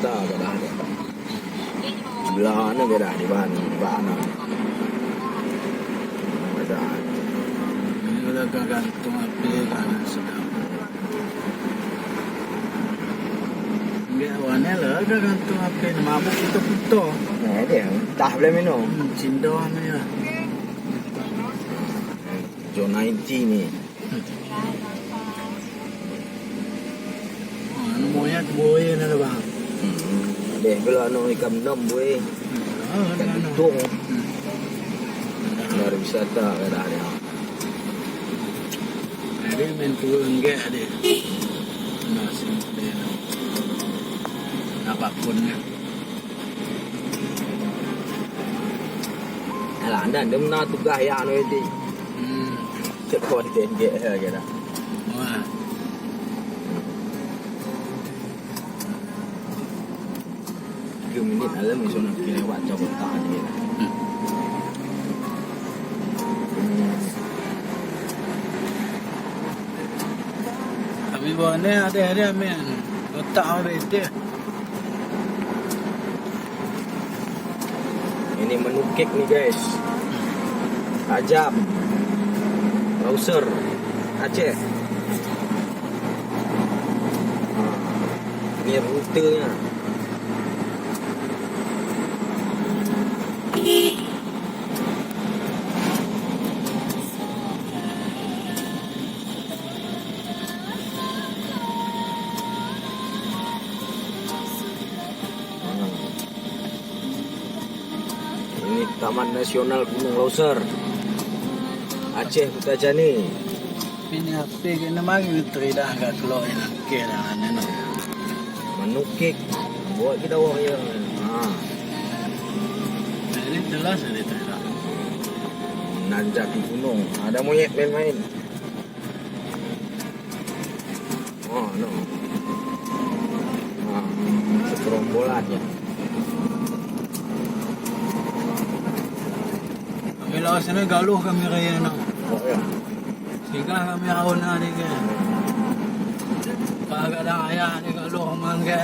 wisata ke dah dia. Sebelah mana ke dah di mana. Ada. Kalau gantung api kan sedap. Dia warna lah gantung api mabuk puto-puto. Nah dia dah boleh minum. Cindo ni lah. John 90 ni. Moyak buaya ni lah bang. Dia kalau nak ikan dom boleh. Ikan tutung. Dari wisata ke dah dia. Dia main turun enggak dia. Nasi dia. Apapun ni. Alah anda dia nak tugas yang tu itu. Cepat dia ke dah. Wah. 3 minit alam ni nak kena buat cabutan dia. Tapi bawa ni ada main. Otak ada dia. Ini menu kek ni guys. Ajab. Lauser. Aceh. Ini rutenya. Ini Taman Nasional Gunung Lauser, Aceh Putrajani. Ini apa kena mari dah agak keluar nak ke dah nak. Menukik buat kita awak ya. Ini jelas ada tak. Nanjak di gunung. Ada monyet main-main. Oh no. Sekerombolan ya. Bila sana galuh kami raya nak. Oh ya. Sehingga kami awal nak ni ke. Kagak ada ayah ni galuh man ke.